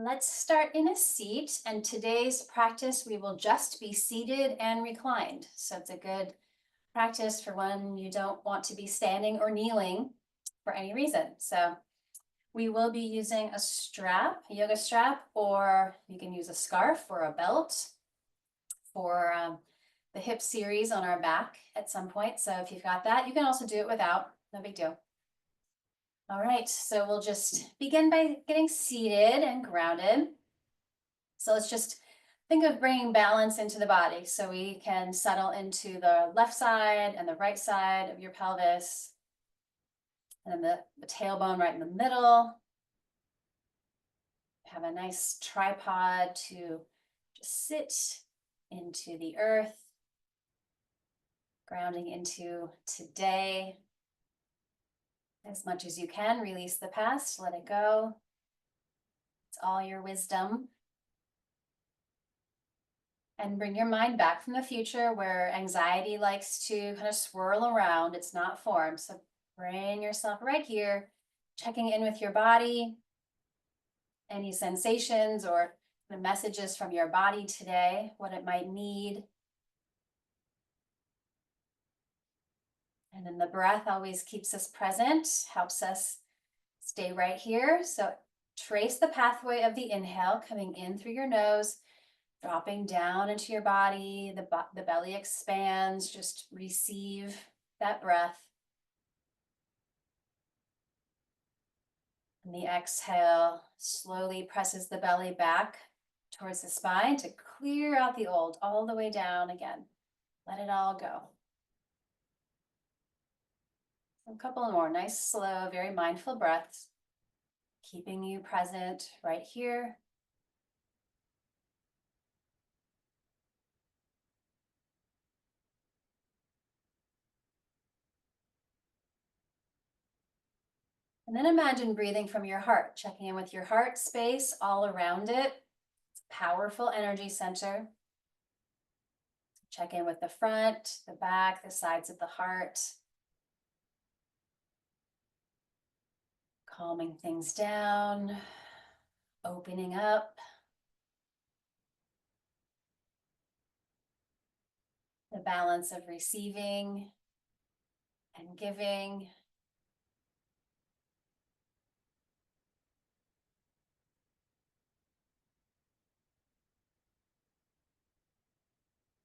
Let's start in a seat, and today's practice we will just be seated and reclined. So it's a good practice for when you don't want to be standing or kneeling for any reason. So we will be using a strap, a yoga strap, or you can use a scarf or a belt for the hip series on our back at some point. So if you've got that, you can also do it without, no big deal. All right, so we'll just begin by getting seated and grounded. So let's just think of bringing balance into the body so we can settle into the left side and the right side of your pelvis, and then the tailbone right in the middle. Have a nice tripod to just sit into the earth, grounding into today. As much as you can, release the past, let it go. It's all your wisdom. And bring your mind back from the future where anxiety likes to kind of swirl around. It's not formed. So bring yourself right here, checking in with your body, any sensations or the messages from your body today, what it might need. And then the breath always keeps us present, helps us stay right here. So trace the pathway of the inhale coming in through your nose, dropping down into your body. The belly expands, just receive that breath. And the exhale slowly presses the belly back towards the spine to clear out the old, all the way down again. Let it all go. A couple more nice, slow, very mindful breaths, keeping you present right here. And then imagine breathing from your heart, checking in with your heart space all around it. It's a powerful energy center. Check in with the front, the back, the sides of the heart. Calming things down, opening up. The balance of receiving and giving.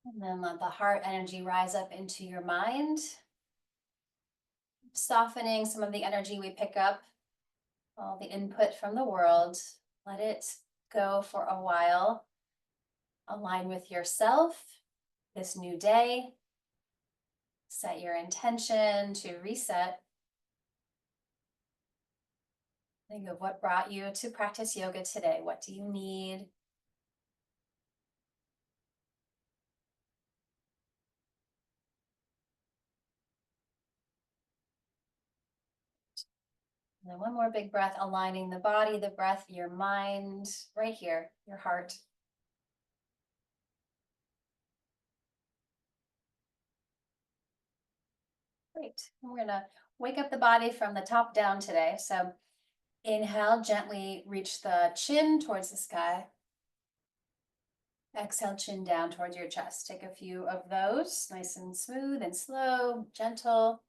And then let the heart energy rise up into your mind, softening some of the energy we pick up, all the input from the world. Let it go for a while. Align with yourself this new day. Set your intention to reset. Think of what brought you to practice yoga today. What do you need? And then one more big breath, aligning the body, the breath, your mind, right here, your heart. Great. And we're gonna wake up the body from the top down today. So inhale, gently reach the chin towards the sky. Exhale, chin down towards your chest. Take a few of those, nice and smooth and slow, gentle.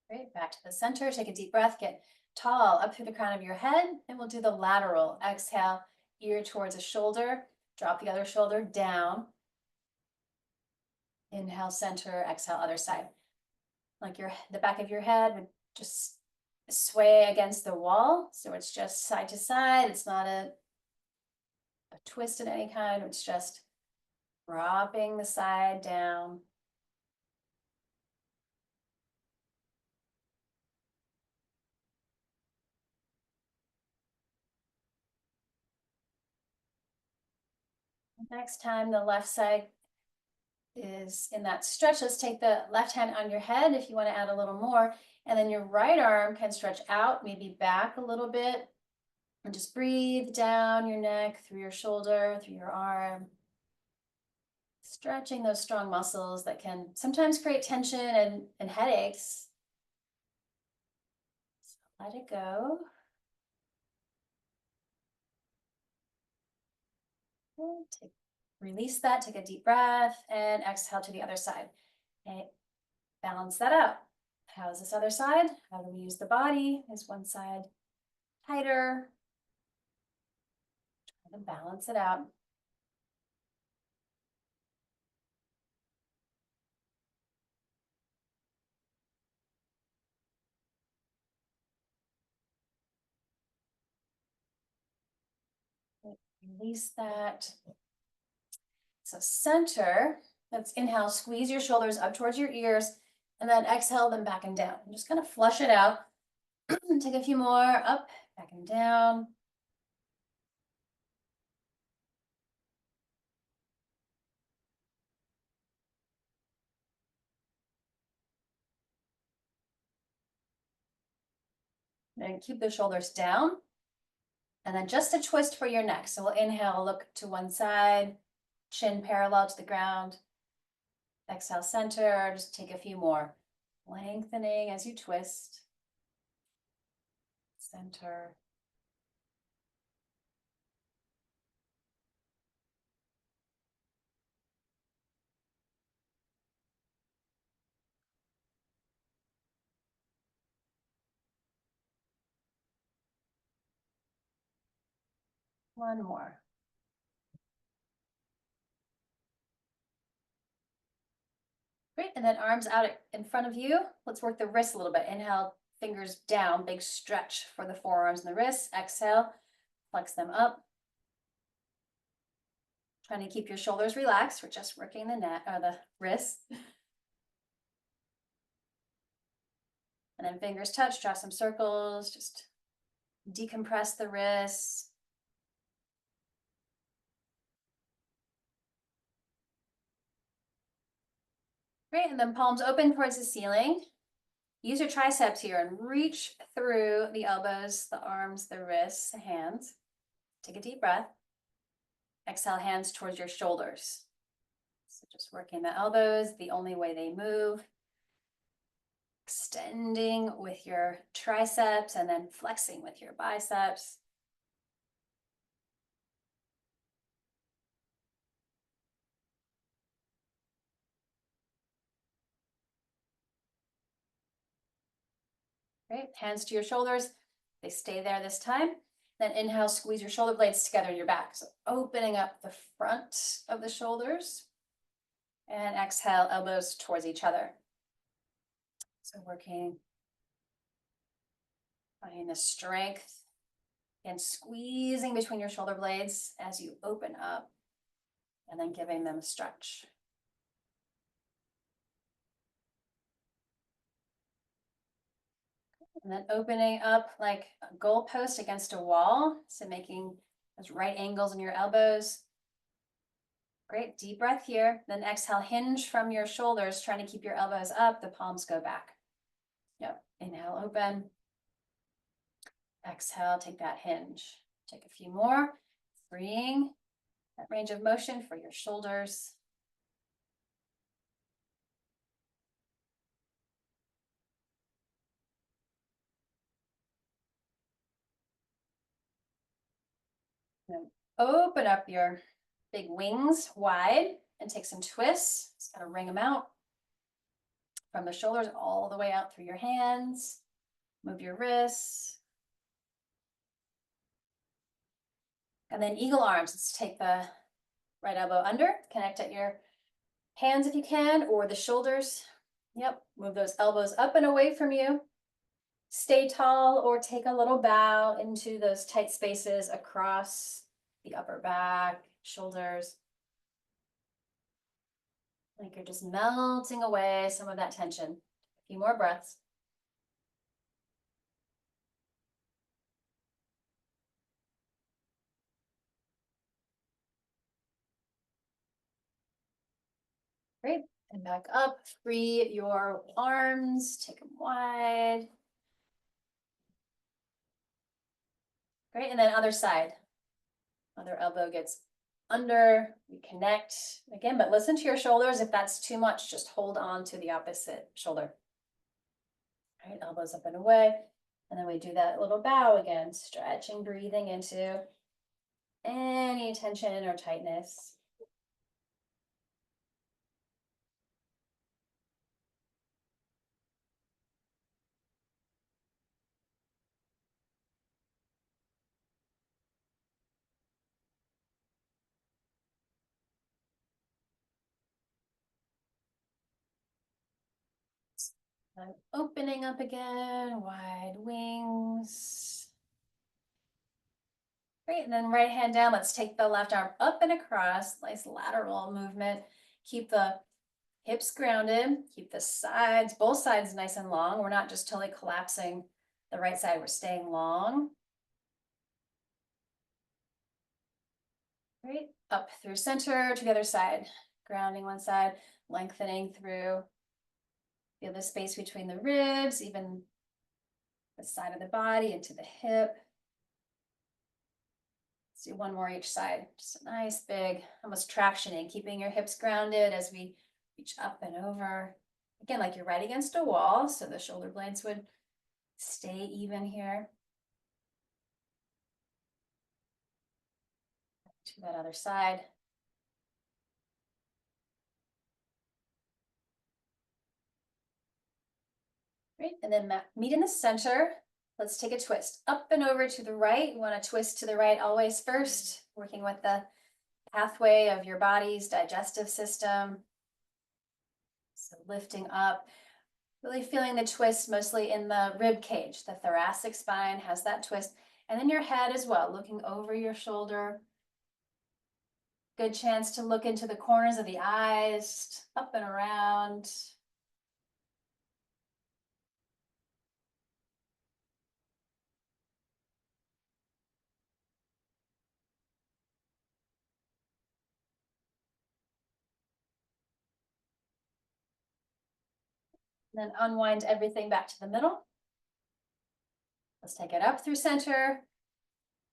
Great, back to the center. Take a deep breath, get tall up through the crown of your head, and we'll do the lateral. Exhale, ear towards a shoulder, drop the other shoulder down. Inhale, center, exhale, other side. Like the back of your head would just sway against the wall. So it's just side to side. It's not a twist of any kind. It's just dropping the side down. Next time the left side is in that stretch, let's take the left hand on your head if you want to add a little more. And then your right arm can stretch out, maybe back a little bit. And just breathe down your neck, through your shoulder, through your arm. Stretching those strong muscles that can sometimes create tension and headaches. So let it go. Release that, take a deep breath, and exhale to the other side. Okay, balance that out. How's this other side? How do we use the body? Is one side tighter? Try to balance it out. Release that. So center, let's inhale, squeeze your shoulders up towards your ears, and then exhale them back and down. And just kind of flush it out. Take a few more, up, back and down. And keep the shoulders down. And then just a twist for your neck. So we'll inhale, look to one side, chin parallel to the ground. Exhale, center, just take a few more. Lengthening as you twist. Center. One more. Great, and then arms out in front of you. Let's work the wrists a little bit. Inhale, fingers down, big stretch for the forearms and the wrists. Exhale, flex them up. Trying to keep your shoulders relaxed. We're just working the neck or the wrists. And then fingers touch, draw some circles, just decompress the wrists. Great, and then palms open towards the ceiling. Use your triceps here and reach through the elbows, the arms, the wrists, the hands. Take a deep breath. Exhale, hands towards your shoulders. So just working the elbows, the only way they move. Extending with your triceps and then flexing with your biceps. Great, hands to your shoulders. They stay there this time. Then inhale, squeeze your shoulder blades together in your back. So opening up the front of the shoulders. And exhale, elbows towards each other. So working, finding the strength and squeezing between your shoulder blades as you open up and then giving them a stretch. And then opening up like a goalpost against a wall. So making those right angles in your elbows. Great, deep breath here. Then exhale, hinge from your shoulders, trying to keep your elbows up. The palms go back. Yep, inhale, open. Exhale, take that hinge. Take a few more, freeing that range of motion for your shoulders. Then open up your big wings wide and take some twists. Just gotta wring them out from the shoulders all the way out through your hands. Move your wrists. And then eagle arms. Let's take the right elbow under, connect at your hands if you can, or the shoulders. Yep, move those elbows up and away from you. Stay tall or take a little bow into those tight spaces across the upper back, shoulders. Like you're just melting away some of that tension. A few more breaths. Great. And back up. Free your arms. Take them wide. Great, and then other side. Other elbow gets under, we connect again, but listen to your shoulders. If that's too much, just hold on to the opposite shoulder. All right, elbows up and away. And then we do that little bow again, stretching, breathing into any tension or tightness. And opening up again, wide wings. Great, and then right hand down, let's take the left arm up and across, nice lateral movement. Keep the hips grounded, keep the sides, both sides nice and long. We're not just totally collapsing the right side, we're staying long. Great, up through center to the other side, grounding one side, lengthening through. Feel the space between the ribs, even the side of the body into the hip. Let's do one more each side. Just a nice big, almost tractioning, keeping your hips grounded as we reach up and over. Again, like you're right against a wall, so the shoulder blades would stay even here. To that other side. Great, and then meet in the center. Let's take a twist up and over to the right. You want to twist to the right always first, working with the pathway of your body's digestive system. So lifting up, really feeling the twist mostly in the rib cage. The thoracic spine has that twist. And then your head as well, looking over your shoulder. Good chance to look into the corners of the eyes, up and around. Then unwind everything back to the middle. Let's take it up through center.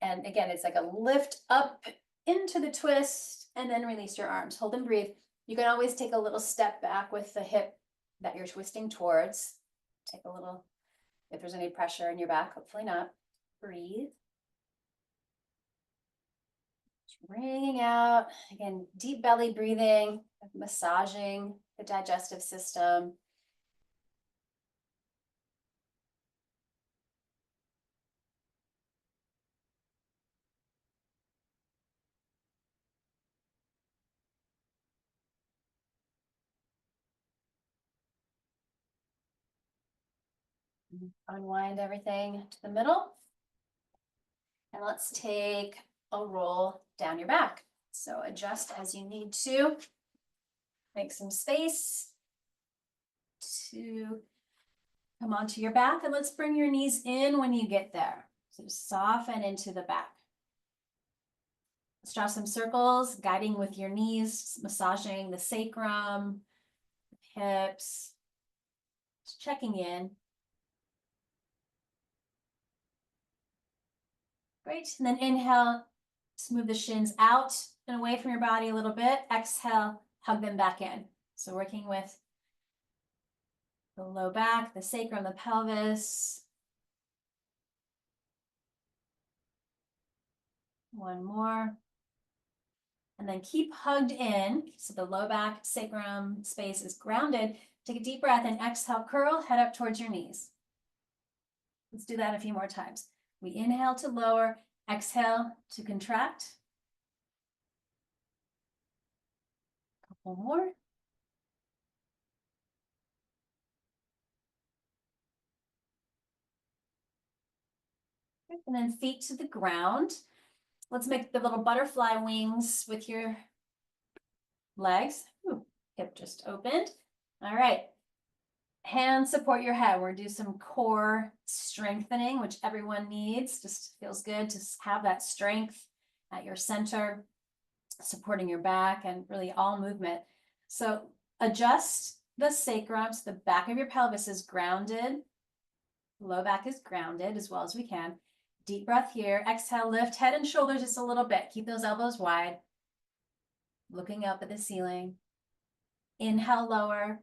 And again, it's like a lift up into the twist and then release your arms. Hold and breathe. You can always take a little step back with the hip that you're twisting towards. Take a little, if there's any pressure in your back, hopefully not. Breathe. Bringing out, again, deep belly breathing, massaging the digestive system. Unwind everything to the middle. And let's take a roll down your back. So adjust as you need to. Make some space to come onto your back, and let's bring your knees in when you get there. So soften into the back. Let's draw some circles, guiding with your knees, massaging the sacrum, hips, just checking in. Great, and then inhale, smooth the shins out and away from your body a little bit. Exhale, hug them back in. So working with the low back, the sacrum, the pelvis. One more. And then keep hugged in. So the low back, sacrum space is grounded. Take a deep breath and exhale, curl, head up towards your knees. Let's do that a few more times. We inhale to lower, exhale to contract. Couple more. And then feet to the ground. Let's make the little butterfly wings with your legs. Ooh, hip just opened. All right. Hands support your head. We're gonna do some core strengthening, which everyone needs. Just feels good to have that strength at your center, supporting your back and really all movement. So adjust the sacrum, so the back of your pelvis is grounded. Low back is grounded as well as we can. Deep breath here. Exhale, lift head and shoulders just a little bit. Keep those elbows wide. Looking up at the ceiling. Inhale, lower.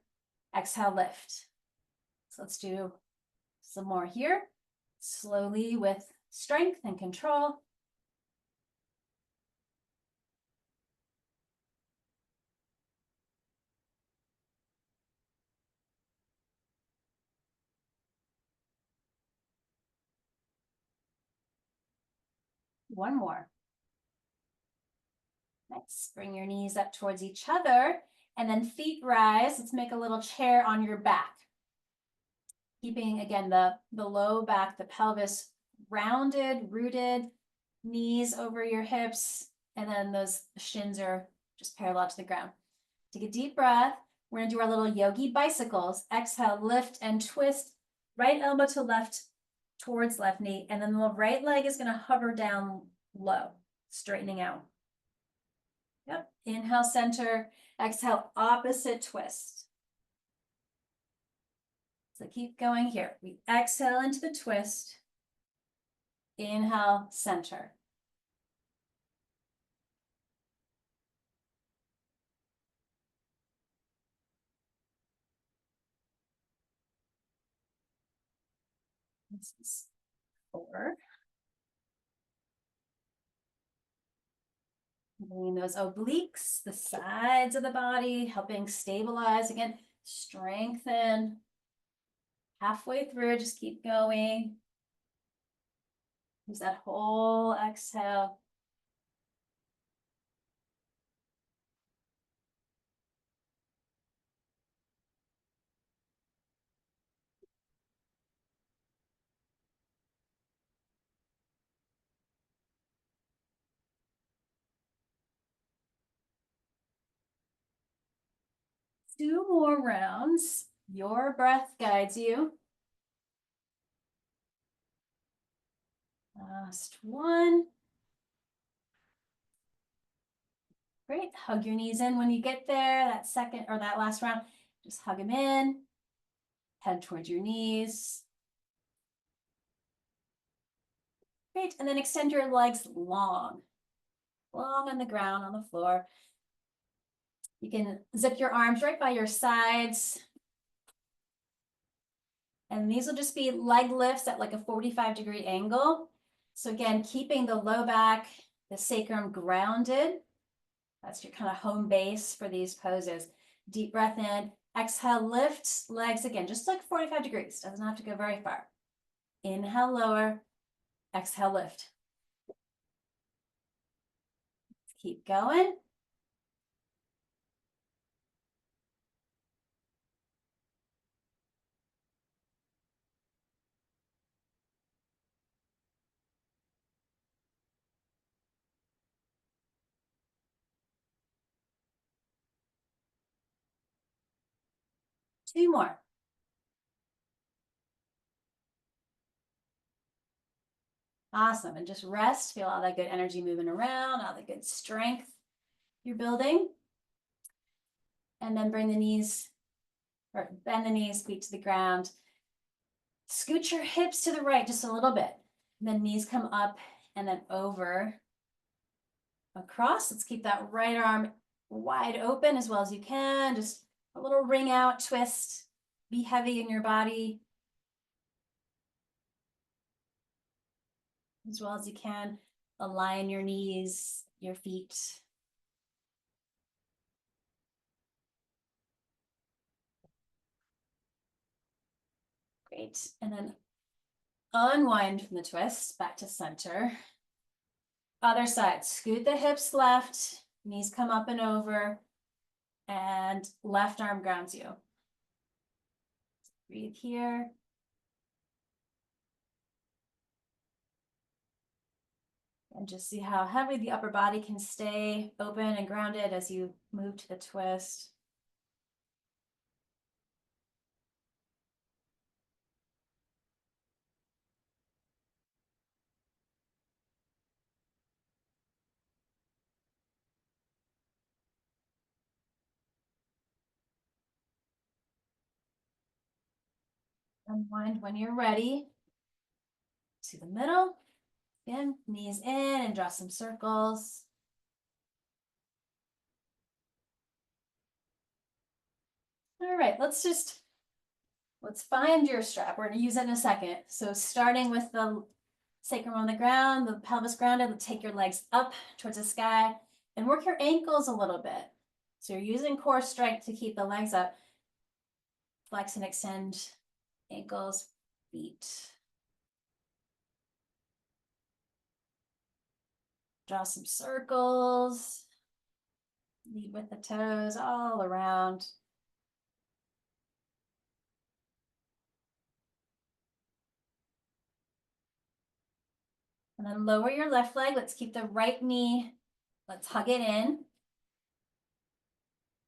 Exhale, lift. So let's do some more here. Slowly with strength and control. One more. Nice. Bring your knees up towards each other and then feet rise. Let's make a little chair on your back. Keeping, again, the low back, the pelvis rounded, rooted, knees over your hips, and then those shins are just parallel to the ground. Take a deep breath. We're going to do our little yogi bicycles. Exhale, lift and twist. Right elbow to left towards left knee, and then the right leg is going to hover down low, straightening out. Yep. Inhale, center. Exhale, opposite twist. So keep going here. We exhale into the twist. Inhale, center. This is 4. Bringing those obliques, the sides of the body, helping stabilize. Again, strengthen. Halfway through, just keep going. Use that whole exhale. Two more rounds. Your breath guides you. Last one. Great. Hug your knees in when you get there. That second or that last round, just hug them in. Head towards your knees. Great. And then extend your legs long on the ground, on the floor. You can zip your arms right by your sides. And these will just be leg lifts at like a 45-degree angle. So again, keeping the low back, the sacrum grounded. That's your kind of home base for these poses. Deep breath in, exhale, lift legs again, just like 45 degrees. Doesn't have to go very far. Inhale, lower, exhale, lift. Keep going. Two more. Awesome. And just rest. Feel all that good energy moving around, all the good strength you're building. And then bring the knees, or bend the knees, feet to the ground. Scoot your hips to the right just a little bit. And then knees come up and then over. Across. Let's keep that right arm wide open as well as you can. Just a little ring out twist. Be heavy in your body as well as you can. Align your knees, your feet. Great. And then unwind from the twist back to center. Other side. Scoot the hips left. Knees come up and over. And left arm grounds you. Breathe here. And just see how heavy the upper body can stay open and grounded as you move to the twist. Unwind when you're ready. To the middle. Again, knees in and draw some circles. All right, let's find your strap. We're gonna use it in a second. So starting with the sacrum on the ground, the pelvis grounded, take your legs up towards the sky and work your ankles a little bit. So you're using core strength to keep the legs up. Flex and extend ankles, feet. Draw some circles. Lead with the toes all around. And then lower your left leg. Let's keep the right knee. Let's hug it in.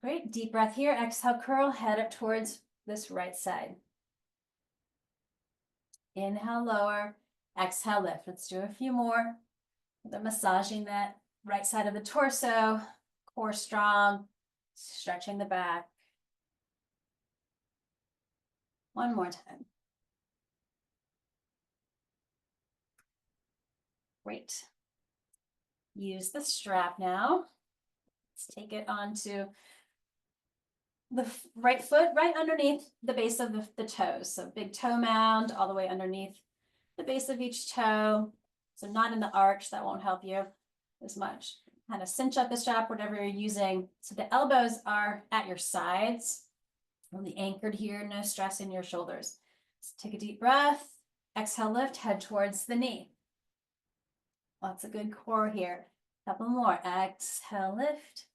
Great, deep breath here. Exhale, curl, head up towards this right side. Inhale, lower. Exhale, lift. Let's do a few more. They're massaging that right side of the torso. Core strong. Stretching the back. One more time. Great. Use the strap now. Let's take it onto the right foot, right underneath the base of the toes. So big toe mound all the way underneath the base of each toe. So not in the arch, that won't help you as much. Kind of cinch up the strap, whatever you're using. So the elbows are at your sides, really anchored here, no stress in your shoulders. So take a deep breath, exhale, lift, head towards the knee. Lots of good core here. Couple more, exhale, lift.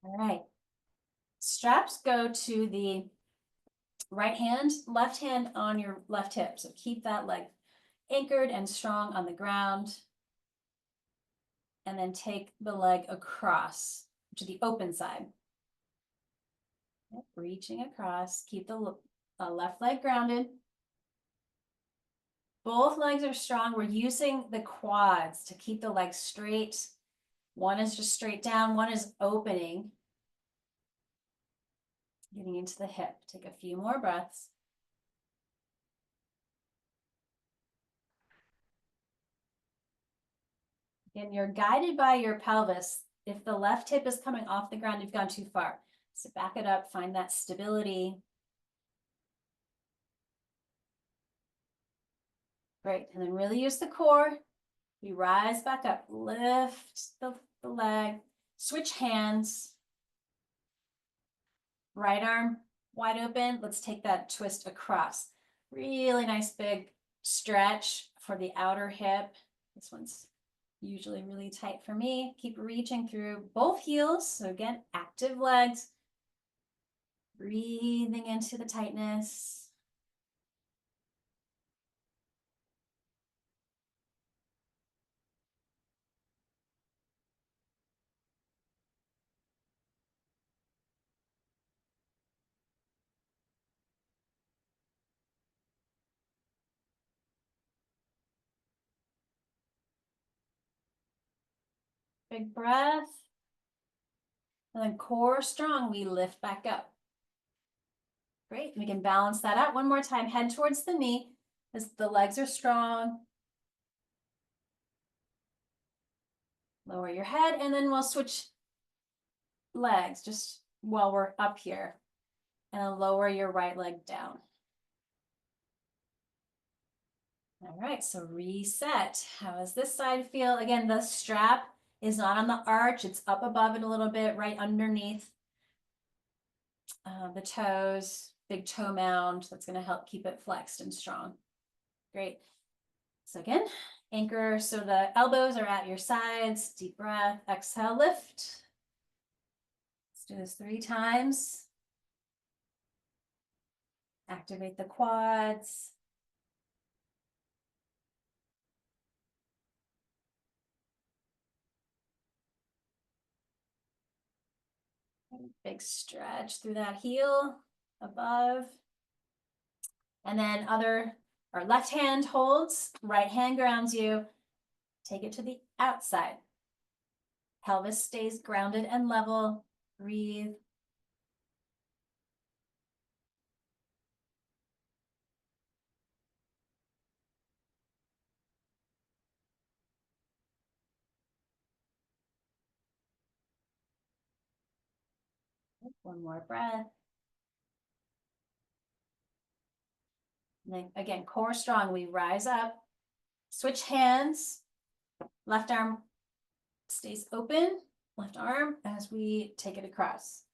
All right, straps go to the right hand, left hand on your left hip. So keep that leg anchored and strong on the ground. And then take the leg across to the open side. Yep, reaching across, keep the left leg grounded. Both legs are strong. We're using the quads to keep the legs straight. One is just straight down, one is opening. Getting into the hip. Take a few more breaths. Again, you're guided by your pelvis. If the left hip is coming off the ground, you've gone too far. So back it up, find that stability. Great, and then really use the core. We rise back up, lift the leg, switch hands. Right arm wide open. Let's take that twist across. Really nice big stretch for the outer hip. This one's usually really tight for me. Keep reaching through both heels. So again, active legs. Breathing into the tightness. Big breath. And then core strong, we lift back up. Great, we can balance that out. One more time, head towards the knee as the legs are strong. Lower your head, and then we'll switch legs just while we're up here. And then lower your right leg down. All right, so reset. How does this side feel? Again, the strap is not on the arch. It's up above it a little bit, right underneath the toes, big toe mound. That's going to help keep it flexed and strong. Great. So again, anchor so the elbows are at your sides. Deep breath, exhale, lift. Let's do this 3 times. Activate the quads. Big stretch through that heel above. And then our left hand holds, right hand grounds you. Take it to the outside. Pelvis stays grounded and level. Breathe. One more breath. And then again, core strong. We rise up, switch hands. Left arm stays open, left arm as we take it across.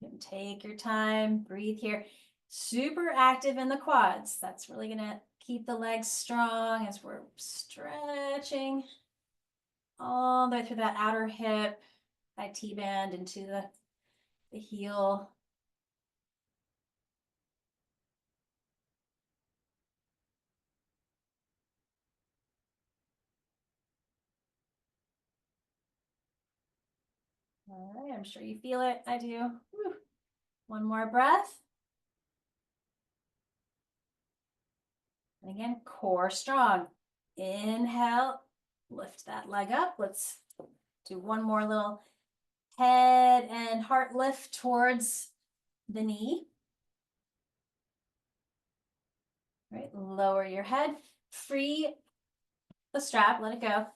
You can take your time, breathe here. Super active in the quads. That's really gonna keep the legs strong as we're stretching all the way through that outer hip, that T-band into the heel. All right, I'm sure you feel it. I do. Whew. One more breath. And again, core strong. Inhale, lift that leg up. Let's do one more little head and heart lift towards the knee. Right, lower your head, free the strap, let it go,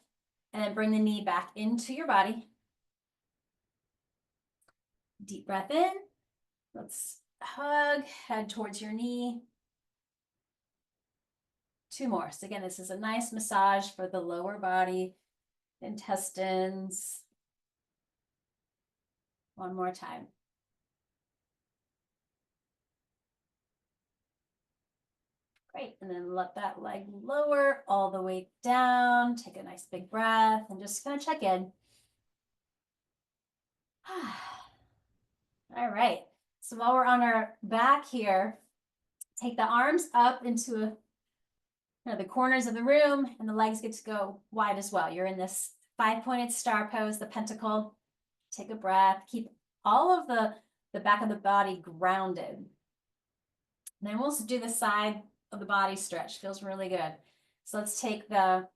and then bring the knee back into your body. Deep breath in. Let's hug, head towards your knee. Two more. So again, this is a nice massage for the lower body, intestines. One more time. Great, and then let that leg lower all the way down. Take a nice big breath and just kind of check in. All right, so while we're on our back here, take the arms up into the corners of the room, and the legs get to go wide as well. You're in this 5-pointed star pose, the pentacle. Take a breath, keep all of the back of the body grounded. And then we'll also do the side of the body stretch. Feels really good. So let's take the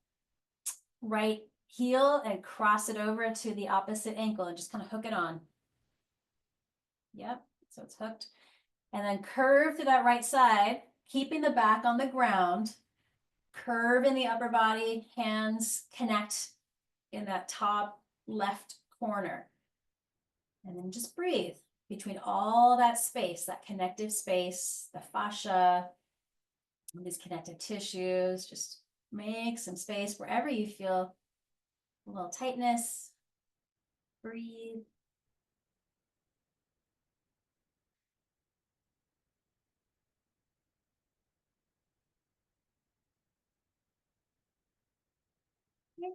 right heel and cross it over to the opposite ankle and just kind of hook it on. Yep, so it's hooked. And then curve to that right side, keeping the back on the ground. Curve in the upper body, hands connect in that top left corner. And then just breathe between all that space, that connective space, the fascia, these connective tissues. Just make some space wherever you feel a little tightness. Breathe.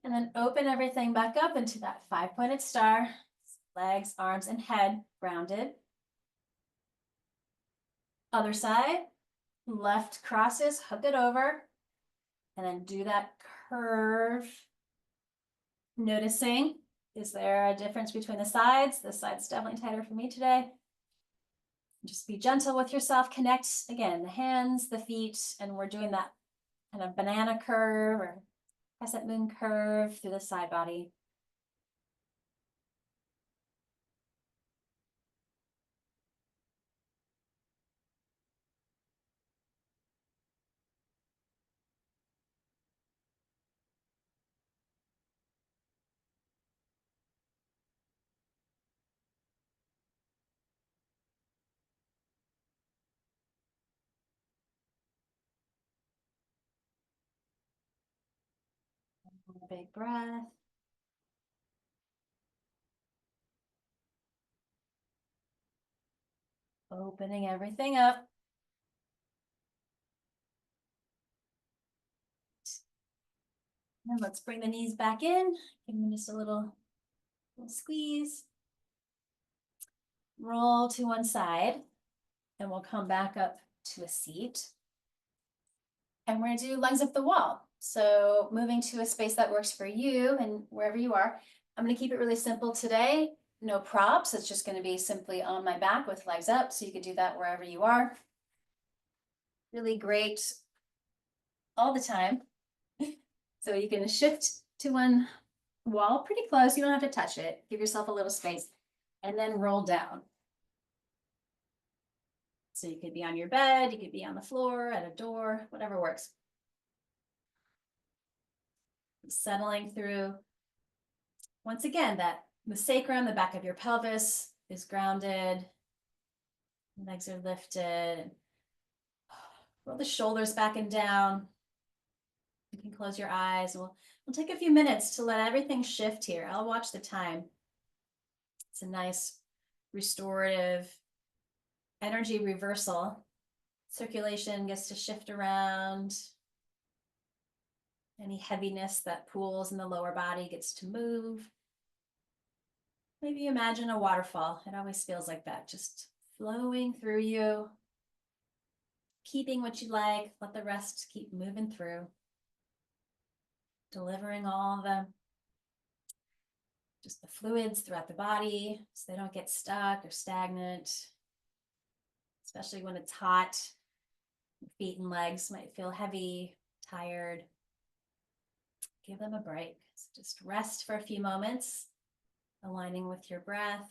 And then open everything back up into that 5-pointed star. Legs, arms, and head grounded. Other side, left crosses, hook it over, and then do that curve. Noticing, is there a difference between the sides? This side's definitely tighter for me today. Just be gentle with yourself. Connect, again, the hands, the feet, and we're doing that kind of banana curve or crescent moon curve through the side body. Big breath. Opening everything up. And let's bring the knees back in. Give them just a little squeeze. Roll to one side, and we'll come back up to a seat. And we're gonna do lungs up the wall. So moving to a space that works for you and wherever you are. I'm gonna keep it really simple today. No props, it's just gonna be simply on my back with legs up. So you can do that wherever you are. Really great all the time. So you can shift to one wall pretty close. You don't have to touch it. Give yourself a little space and then roll down. So you could be on your bed, you could be on the floor, at a door, whatever works. Settling through, once again, that the sacrum, the back of your pelvis is grounded. Legs are lifted. Roll the shoulders back and down. You can close your eyes. We'll take a few minutes to let everything shift here. I'll watch the time. It's a nice restorative energy reversal. Circulation gets to shift around. Any heaviness that pools in the lower body gets to move. Maybe imagine a waterfall. It always feels like that, just flowing through you. Keeping what you like, let the rest keep moving through. Delivering all just the fluids throughout the body so they don't get stuck or stagnant, especially when it's hot. Your feet and legs might feel heavy, tired. Give them a break. So just rest for a few moments, aligning with your breath.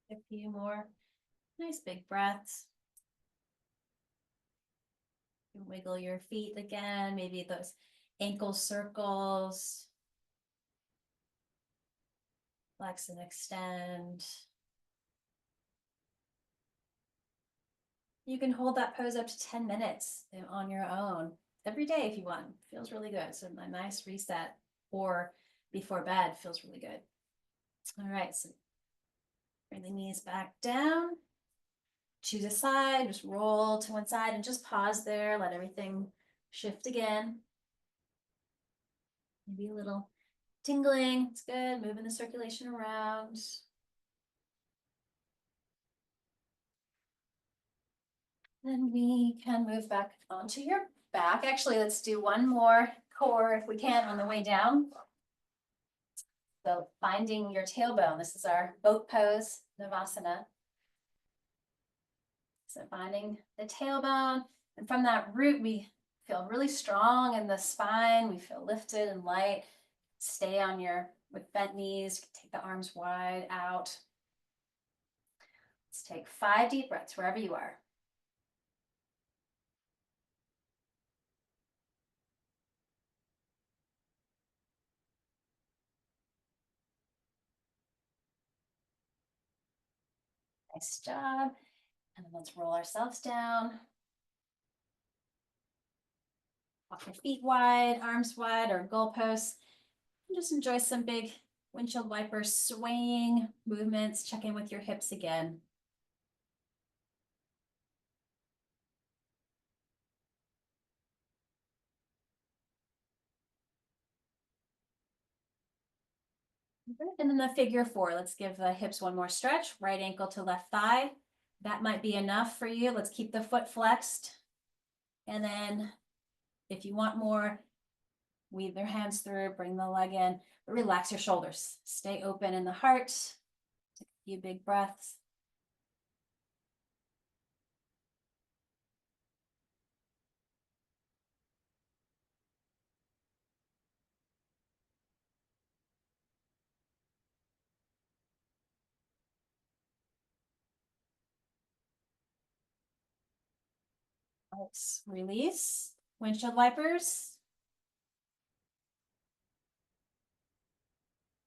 A few more nice big breaths. You can wiggle your feet again, maybe those ankle circles. Flex and extend. You can hold that pose up to 10 minutes on your own every day if you want. Feels really good. So a nice reset, or before bed feels really good. All right, so bring the knees back down. Choose a side, just roll to one side and just pause there. Let everything shift again. Maybe a little tingling. It's good. Moving the circulation around. Then we can move back onto your back. Actually, let's do one more core if we can on the way down. So finding your tailbone. This is our boat pose, Navasana. So finding the tailbone, and from that root, we feel really strong in the spine. We feel lifted and light. Stay on with bent knees. Take the arms wide out. Let's take 5 deep breaths wherever you are. Nice job. And then let's roll ourselves down. Walk your feet wide, arms wide, or goalposts. And just enjoy some big Windshield wipers swaying movements. Check in with your hips again. And then the figure four, let's give the hips one more stretch, right ankle to left thigh. That might be enough for you. Let's keep the foot flexed. And then if you want more, weave your hands through, bring the leg in, but relax your shoulders. Stay open in the heart. Take a few big breaths. Let's release. Windshield wipers.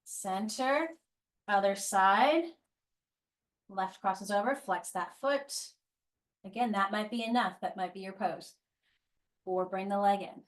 Center. Other side. Left crosses over, flex that foot. Again, that might be enough. That might be your pose. Or bring the leg in.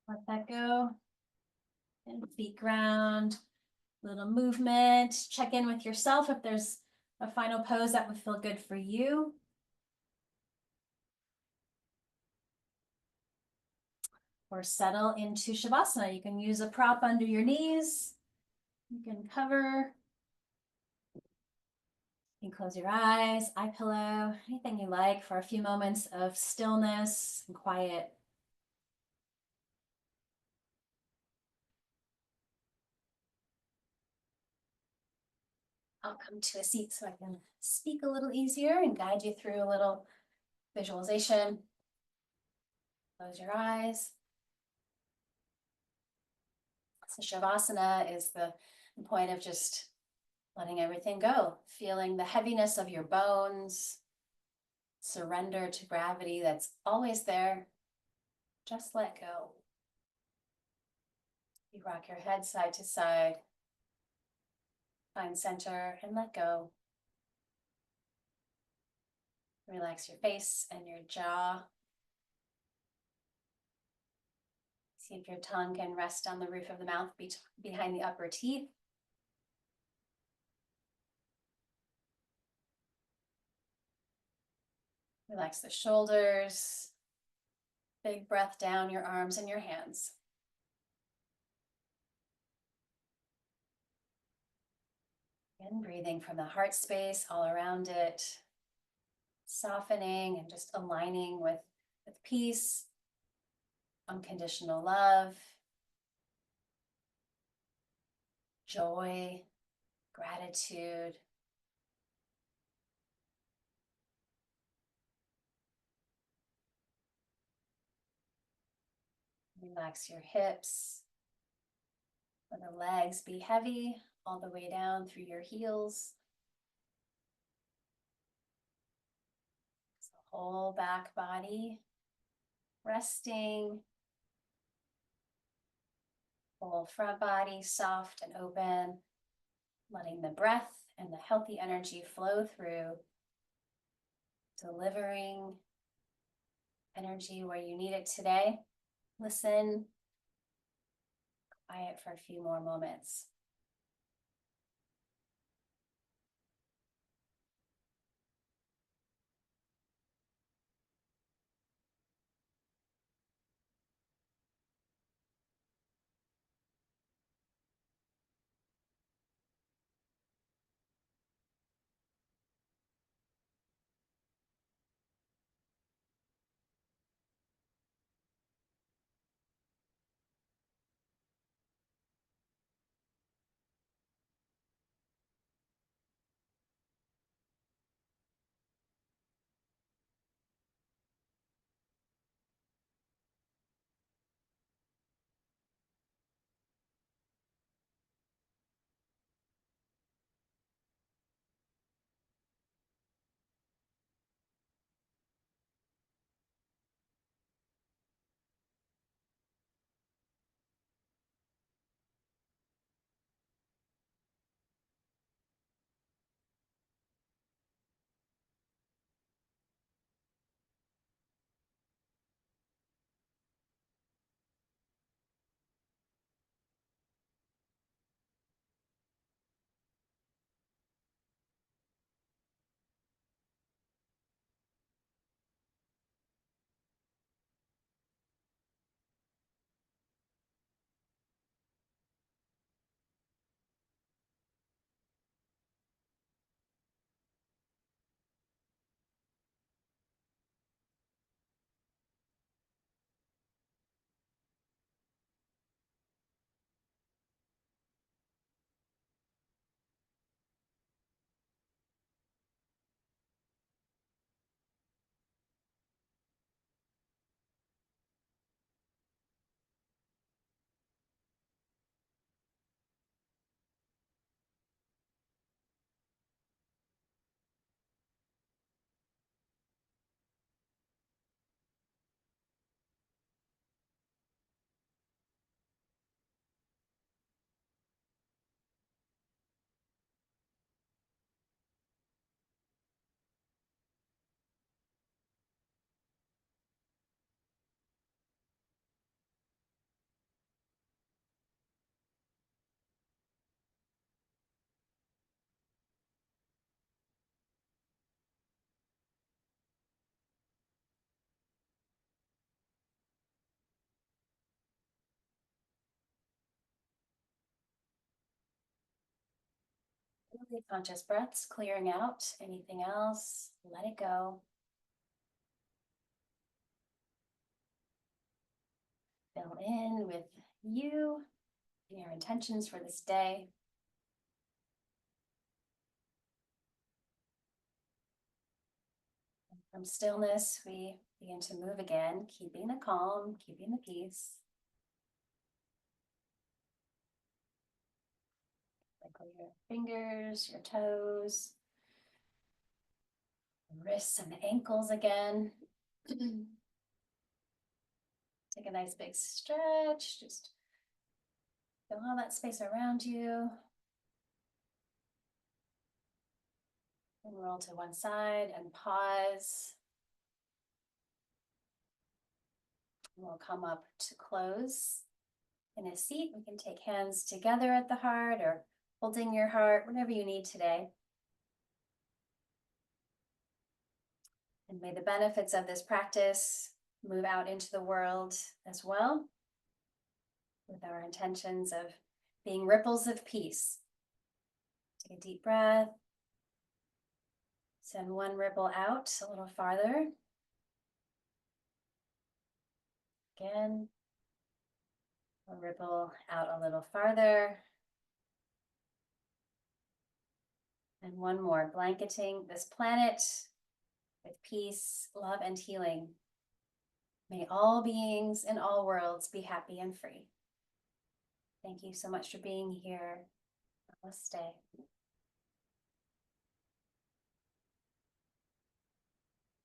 Let that go. And feet ground. Little movement. Check in with yourself if there's a final pose that would feel good for you. Or settle into Shavasana. You can use a prop under your knees. You can cover. You can close your eyes, eye pillow, anything you like for a few moments of stillness and quiet. I'll come to a seat so I can speak a little easier and guide you through a little visualization. Close your eyes. So Shavasana is the point of just letting everything go, feeling the heaviness of your bones, surrender to gravity that's always there. Just let go. You rock your head side to side, find center and let go. Relax your face and your jaw. See if your tongue can rest on the roof of the mouth behind the upper teeth. Relax the shoulders. Big breath down your arms and your hands. And breathing from the heart space all around it. Softening and just aligning with peace, unconditional love, joy, gratitude. Relax your hips. Let the legs be heavy all the way down through your heels. So whole back body resting. Whole front body soft and open. Letting the breath and the healthy energy flow through. Delivering energy where you need it today. Listen. Quiet for a few more moments. Fully conscious breaths, clearing out anything else, let it go. Fill in with you and your intentions for this day. And from stillness, we begin to move again, keeping the calm, keeping the peace. Wiggle your fingers, your toes, wrists and ankles again. Take a nice big stretch, just feel all that space around you. And roll to one side and pause. We'll come up to close. In a seat, we can take hands together at the heart or holding your heart, whatever you need today. And may the benefits of this practice move out into the world as well, with our intentions of being ripples of peace. Take a deep breath. Send one ripple out a little farther. Again. A ripple out a little farther. And one more, blanketing this planet with peace, love, and healing. May all beings in all worlds be happy and free. Thank you so much for being here. Namaste.